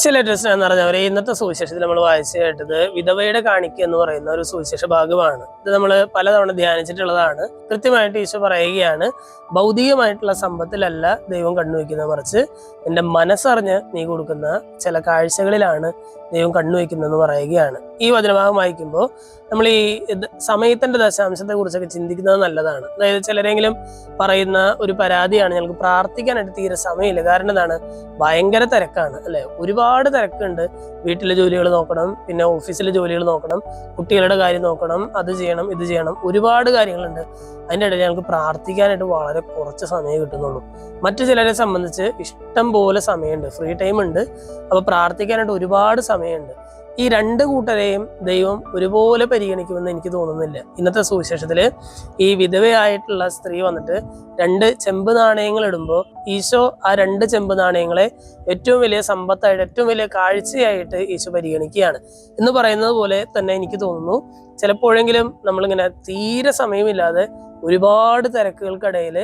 ഈശ്വലേറ്റസ് എന്ന് പറഞ്ഞവരെ ഇന്നത്തെ സുവിശേഷത്തിൽ നമ്മൾ വായിച്ചു കേട്ടത് വിധവയുടെ കാണിക്ക എന്ന് പറയുന്ന ഒരു സുവിശേഷ ഭാഗമാണ്. ഇത് നമ്മൾ പലതവണ ധ്യാനിച്ചിട്ടുള്ളതാണ്. കൃത്യമായിട്ട് ഈശോ പറയുകയാണ്, ഭൗതികമായിട്ടുള്ള സമ്പത്തിലല്ല ദൈവം കണ്ണുവെക്കുന്നത്, മറിച്ച് നിന്റെ മനസ്സറിഞ്ഞ് നീ കൊടുക്കുന്ന ചില കാഴ്ചകളിലാണ് ദൈവം കണ്ണുവെക്കുന്നതെന്ന് പറയുകയാണ്. ഈ വചനഭാഗം വായിക്കുമ്പോൾ നമ്മൾ ഈ സമയത്തിന്റെ ദശാംശത്തെ കുറിച്ചൊക്കെ ചിന്തിക്കുന്നത് നല്ലതാണ്. അതായത് ചിലരെങ്കിലും പറയുന്ന ഒരു പരാതിയാണ്, ഞങ്ങൾക്ക് പ്രാർത്ഥിക്കാനായിട്ട് തീരെ സമയമില്ല. കാരണം എന്താണ്? ഭയങ്കര തിരക്കാണ് അല്ലെ, ഒരുപാട് തിരക്കുണ്ട്. വീട്ടിലെ ജോലികൾ നോക്കണം, പിന്നെ ഓഫീസിലെ ജോലികൾ നോക്കണം, കുട്ടികളുടെ കാര്യം നോക്കണം, അത് ചെയ്യണം, ഇത് ചെയ്യണം, ഒരുപാട് കാര്യങ്ങളുണ്ട്. അതിൻ്റെ ഇടയിൽ ഞങ്ങൾക്ക് പ്രാർത്ഥിക്കാനായിട്ട് വളരെ കുറച്ച് സമയം കിട്ടുന്നുള്ളൂ. മറ്റു ചിലരെ സംബന്ധിച്ച് ഇഷ്ടം പോലെ സമയമുണ്ട്, ഫ്രീ ടൈം ഉണ്ട്, അപ്പൊ പ്രാർത്ഥിക്കാനായിട്ട് ഒരുപാട് സമയമുണ്ട്. ഈ രണ്ട് കൂട്ടരെയും ദൈവം ഒരുപോലെ പരിഗണിക്കുമെന്ന് എനിക്ക് തോന്നുന്നില്ല. ഇന്നത്തെ സുവിശേഷത്തില് ഈ വിധവയായിട്ടുള്ള സ്ത്രീ വന്നിട്ട് 2 ചെമ്പ് നാണയങ്ങൾ ഇടുമ്പോൾ ഈശോ ആ 2 ചെമ്പ് നാണയങ്ങളെ ഏറ്റവും വലിയ സമ്പത്തായിട്ട്, ഏറ്റവും വലിയ കാഴ്ചയായിട്ട് ഈശോ പരിഗണിക്കുകയാണ് എന്ന് പറയുന്നത് പോലെ തന്നെ എനിക്ക് തോന്നുന്നു. ചിലപ്പോഴെങ്കിലും നമ്മളിങ്ങനെ തീരെ സമയമില്ലാതെ ഒരുപാട് തിരക്കുകൾക്കിടയിൽ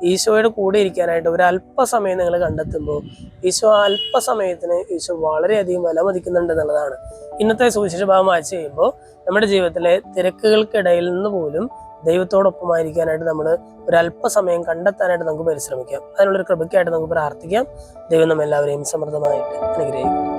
ഈശോയുടെ കൂടെ ഇരിക്കാനായിട്ട് ഒരു അല്പസമയം നിങ്ങൾ കണ്ടെത്തുമ്പോൾ ഈശോ അല്പസമയത്തിന് ഈശോ വളരെയധികം വിലമതിക്കുന്നുണ്ട് എന്നുള്ളതാണ്. ഇന്നത്തെ സുവിശേഷ ഭാഗം വായിച്ചു കഴിയുമ്പോൾ നമ്മുടെ ജീവിതത്തിലെ തിരക്കുകൾക്കിടയിൽ നിന്ന് പോലും ദൈവത്തോടൊപ്പമായിരിക്കാനായിട്ട് നമ്മൾ ഒരല്പസമയം കണ്ടെത്താനായിട്ട് നമുക്ക് പരിശ്രമിക്കാം. അതിനുള്ളൊരു കൃപയ്ക്കായിട്ട് നമുക്ക് പ്രാർത്ഥിക്കാം. ദൈവം നമ്മെല്ലാവരെയും സമൃദ്ധമായിട്ട് അനുഗ്രഹിക്കും.